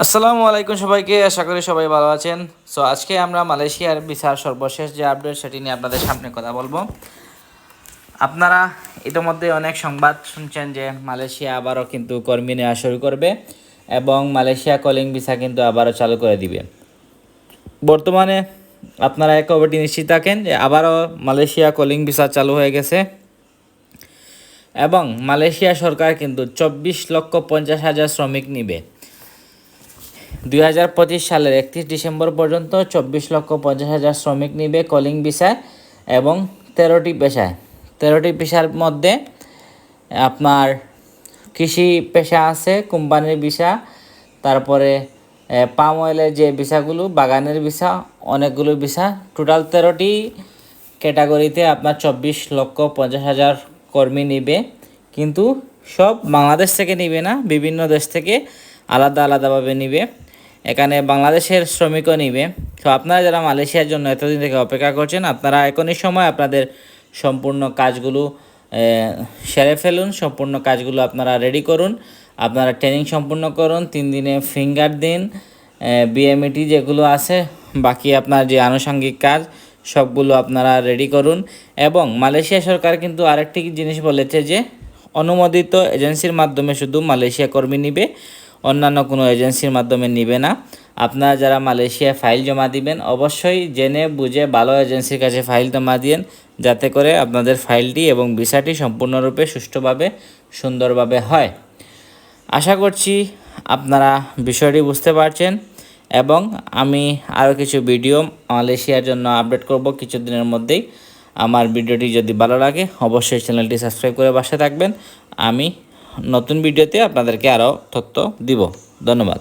আসসালামু আলাইকুম সবাইকে, আশা করি সবাই ভালো আছেন। সো আজকে আমরা মালয়েশিয়ার ভিসার সর্বশেষ যে আপডেট সেটি নিয়ে আপনাদের সামনে কথা বলবো। আপনারা ইতিমধ্যে অনেক সংবাদ শুনছেন যে মালয়েশিয়া আবারও কিন্তু কর্মী নেওয়া শুরু করবে এবং মালয়েশিয়া কলিং ভিসা কিন্তু আবারও চালু করে দিবে। বর্তমানে আপনারা এক খবরটি নিশ্চিত থাকেন যে আবারও মালয়েশিয়া কলিং ভিসা চালু হয়ে গেছে এবং মালয়েশিয়া সরকার কিন্তু 24,50,000 শ্রমিক নিবে। 2025 সালের 31 ডিসেম্বর পর্যন্ত 24,50,000 শ্রমিক নিবে কলিং ভিসায় এবং 13টি পেশার মধ্যে আপনার কৃষি পেশা আছে, কোম্পানির ভিসা, তারপরে পাম অয়েলের যে ভিসাগুলো, বাগানের ভিসা, অনেকগুলো ভিসা, টোটাল 13টি ক্যাটাগরিতে আপনার 24,50,000 কর্মী নিবে। কিন্তু সব বাংলাদেশ থেকে নিবে না, বিভিন্ন দেশ থেকে আলাদাভাবে নিবে। এখানে বাংলাদেশের শ্রমিকও নিবে। তো আপনারা যারা মালয়েশিয়ার জন্য এতদিন থেকে অপেক্ষা করছেন, আপনারা এখনই সময় আপনাদের সম্পূর্ণ কাজগুলো সেরে ফেলুন, সম্পূর্ণ কাজগুলো আপনারা রেডি করুন, আপনারা ট্রেনিং সম্পূর্ণ করুন, 3 দিনে ফিঙ্গার দিন, বিএমইটি যেগুলো আছে, বাকি আপনার যে আনুষঙ্গিক কাজ সবগুলো আপনারা রেডি করুন। এবং মালয়েশিয়া সরকার কিন্তু আরেকটি জিনিস বলেছে যে অনুমোদিত এজেন্সির মাধ্যমে শুধু মালয়েশিয়া কর্মী নিবে, অন্যান্য কোনো এজেন্সির মাধ্যমে নিবে না। আপনারা যারা মালয়েশিয়ায় ফাইল জমা দিবেন, অবশ্যই জেনে বুঝে ভালো এজেন্সির কাছে ফাইল জমা দিন, যাতে করে আপনাদের ফাইলটি এবং ভিসাটি সম্পূর্ণরূপে সুষ্ঠুভাবে সুন্দরভাবে হয়। আশা করছি আপনারা বিষয়টি বুঝতে পারছেন এবং আমি আরও কিছু ভিডিও মালয়েশিয়ার জন্য আপডেট করব কিছুদিনের মধ্যেই। আমার ভিডিওটি যদি ভালো লাগে অবশ্যই চ্যানেলটি সাবস্ক্রাইব করে পাশে থাকবেন। আমি নতুন ভিডিওতে আপনাদেরকে আরও তথ্য দিব। ধন্যবাদ।